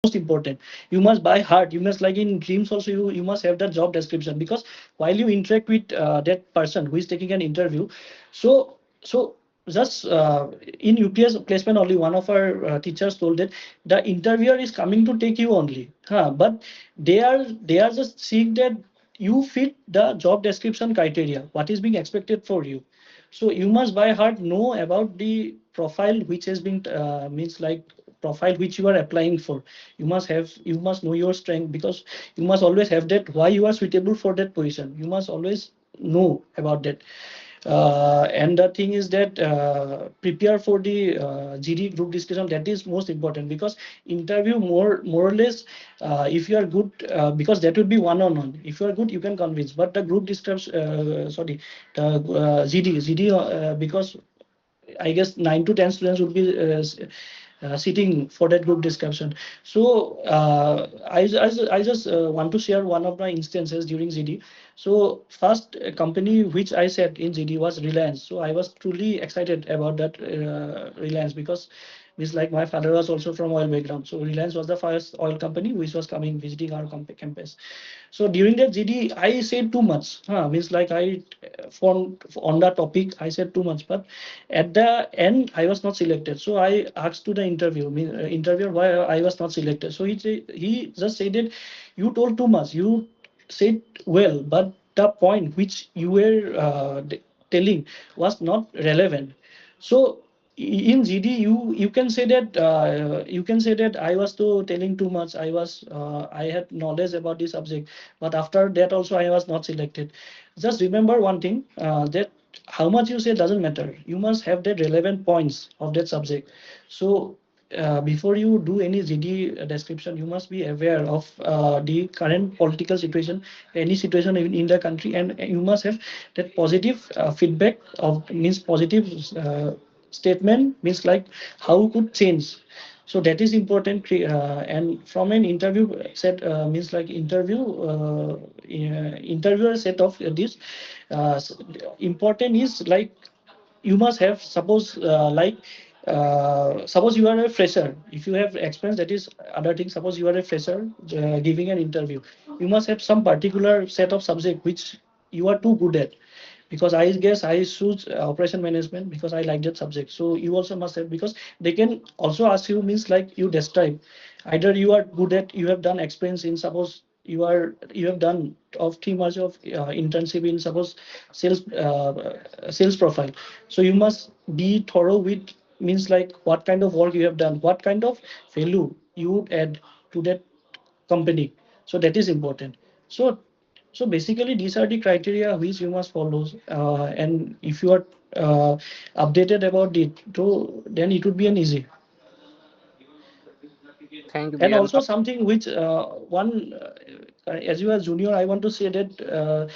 most important. You must buy hard. You must, like in dreams also, you must have that job description, because while you interact with that person who is taking an interview, so just in UPS placement only, one of our teachers told that the interviewer is coming to take you only, but they are just seeing that you fit the job description criteria, what is being expected for you. So you must by heart know about the profile which has been means like profile which you are applying for. You must know your strength, because you must always have that why you are suitable for that position. You must always know about that. And the thing is that prepare for the GD group discussion. That is most important, because interview more or less, if you are good, because that would be one on one. If you are good, you can convince. But the group discussion, sorry, the GD, because I guess 9 to 10 students would be sitting for that group discussion. So I just want to share one of my instances during GD. So first company which I said in GD was Reliance. So I was truly excited about that Reliance, because it's like my father was also from oil background. So Reliance was the first oil company which was coming visiting our campus. So during that GD, I said too much. Means like I found on that topic, I said too much. But at the end, I was not selected. So I asked to the interviewer why I was not selected. So he just said that you told too much. You said well, but the point which you were telling was not relevant. So in GD, you can say that I was too telling too much. I had knowledge about the subject, but after that also I was not selected. Just remember one thing, that how much you say doesn't matter. You must have the relevant points of that subject. So before you do any GD description, you must be aware of the current political situation, any situation in the country, and you must have that positive feedback of means positive statement, means like how could change. So that is important. And from an interview set, means like interviewer set of this, important is like you must have, suppose suppose you are a fresher. If you have experience, that is other thing. Suppose you are a fresher giving an interview, you must have some particular set of subject which you are too good at. Because I guess I choose operation management because I like that subject. So you also must have, because they can also ask you, means like you describe either you are good at, you have done experience in, suppose you have done of 3 months of internship in, suppose sales profile. So you must be thorough with, means like what kind of work you have done, what kind of value you would add to that company. So that is important. So basically these are the criteria which you must follow, and if you are updated about it, so then it would be an easy. Thank you, And Bia. also Now, something which one as you are junior, I want to say that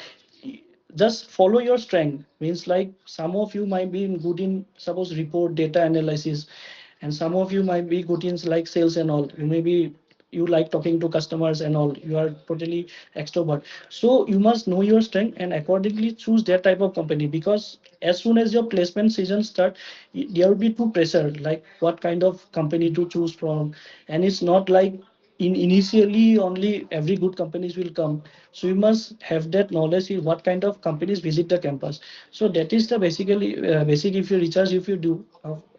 just follow your strength. Means like some of you might be good in, suppose, report data analysis, and some of you might be good in like sales and all. You may be, you like talking to customers and all, you are totally extrovert. So you must know your strength and accordingly choose that type of company, because as soon as your placement season start, there will be two pressure, like what kind of company to choose from. And it's not like in initially only every good companies will come. So you must have that knowledge in what kind of companies visit the campus. So that is the basically basic, if you recharge, if you do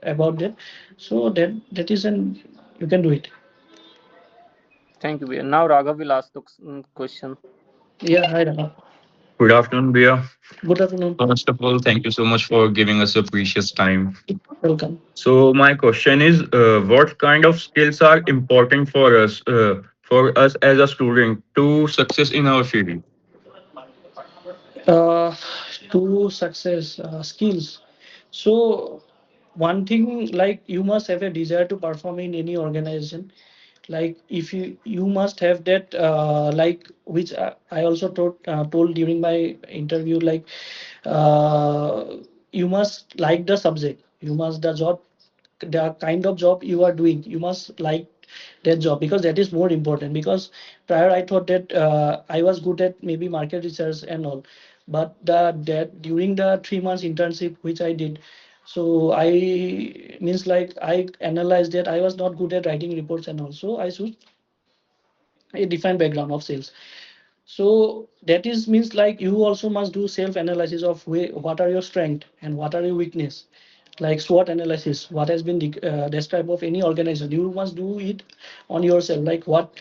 about that. So that is an, you can do it. thank you, Bia. Now, Raghav will ask the question. Yeah, hi Rana. Good afternoon, Bia. Good afternoon. First of all, thank you so much for giving us a precious time. Welcome. So, my question is, what kind of skills are important for us as a student to success in our field? uh, to success skills. So one thing, like you must have a desire to perform in any organization. Like if you must have that like which I also told during my interview, like uh, you must like the subject, you must the job, the kind of job you are doing, you must like that job, because that is more important. Because prior I thought that I was good at maybe market research and all, but that during the 3 months internship which I did, so I means like I analyzed that I was not good at writing reports, and also I should a defined background of sales. So that is means like you also must do self analysis of what are your strength and what are your weakness, like SWOT analysis, what has been described of any organization. You must do it on yourself, like what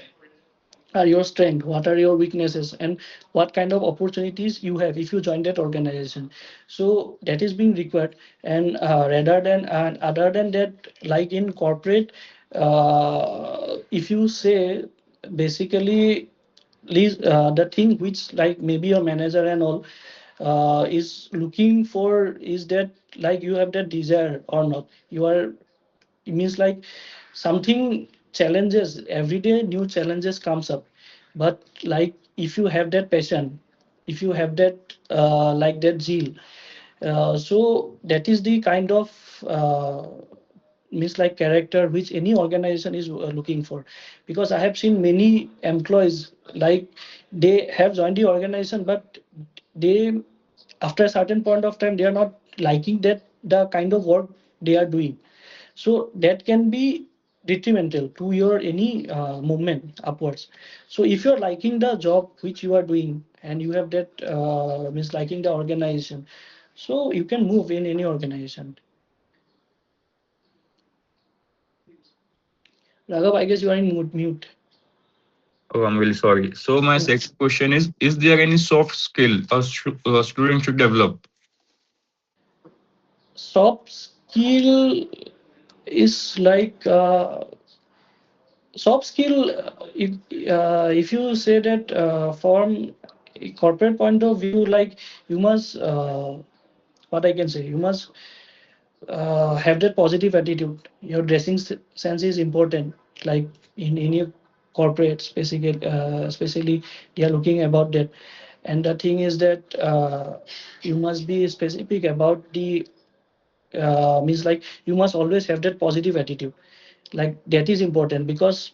are your strengths, what are your weaknesses, and what kind of opportunities you have if you join that organization. So that is being required. And rather than and other than that, like in corporate, if you say basically the thing which like maybe your manager and all is looking for is that like you have that desire or not. You are, it means like something challenges every day, new challenges comes up. But like if you have that passion, if you have that like that zeal, so that is the kind of means like character which any organization is looking for. Because I have seen many employees like they have joined the organization, but they, after a certain point of time, they are not liking that the kind of work they are doing. So that can be detrimental to your any movement upwards. So if you're liking the job which you are doing and you have that means liking the organization, so you can move in any organization. Raghav, I guess you are in mute. Oh, I'm really sorry. So my Yes. second question is there any soft skill a student should develop? Soft skill is like soft skill. If you say that from a corporate point of view, like you must what I can say, you must have that positive attitude. Your dressing sense is important. Like in your corporate, especially they are looking about that. And the thing is that you must be specific about the means like you must always have that positive attitude. Like that is important because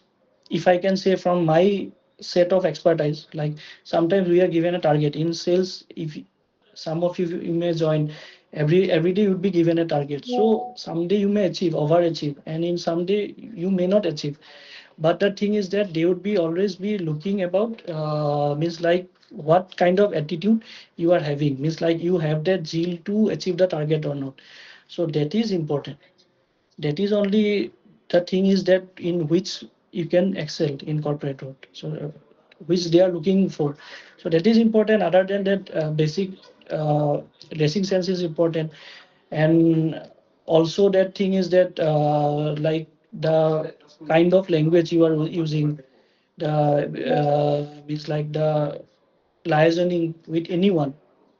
if I can say from my set of expertise, like sometimes we are given a target in sales. If some of you may join, every day you would be given a target. So someday you may achieve, overachieve, and in some day you may not achieve. But the thing is that they would be always be looking about means like what kind of attitude you are having, means like you have that zeal to achieve the target or not. So that is important. That is only the thing is that in which you can excel in corporate world. So which they are looking for. So that is important. Other than that, basic dressing sense is important. And also that thing is that like the kind of language you are using, the means like the liaising with anyone.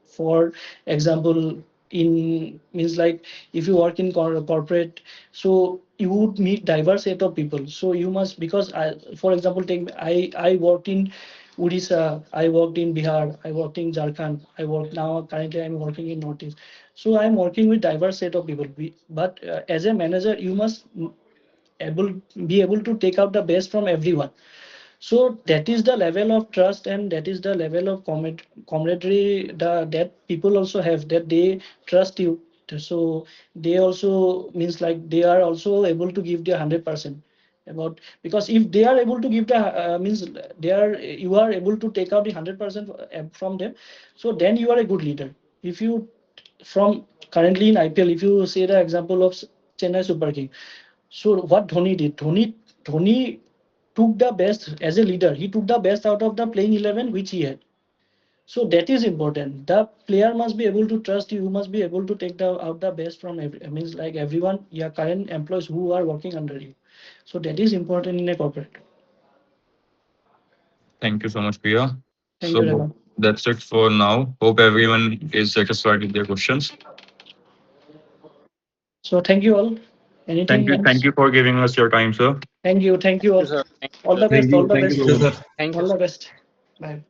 For example, in means like if you work in corporate, so you would meet diverse set of people. So you must, because I, for example, take I worked in Odisha, I worked in Bihar, I worked in Jharkhand, I work now currently I'm working in Northeast. So I'm working with diverse set of people. But as a manager, you must able be able to take out the best from everyone. So that is the level of trust and that is the level of camaraderie that people also have, that they trust you. So they also means like they are also able to give their 100% about, because if they are able to give the means they are, you are able to take out the 100% from them. So then you are a good leader. If you from currently in IPL, if you say the example of Chennai Super King, so what Dhoni did, Dhoni took the best as a leader. He took the best out of the playing 11 which he had. So that is important. The player must be able to trust you. You must be able to take the out the best from every. Means like everyone, your current employees who are working under you. So that is important in a corporate. Thank you so much, Priya. Thank you, So Raghav. that's it for now. Hope everyone is satisfied with their questions. So thank you all. Thank Anything you. Thank else? you for giving us your time, sir. Thank you. Thank you Thank you, all. sir. Thank All you, sir. the best. All the Thank you best. so much. Thank you, All sir. the best. Bye.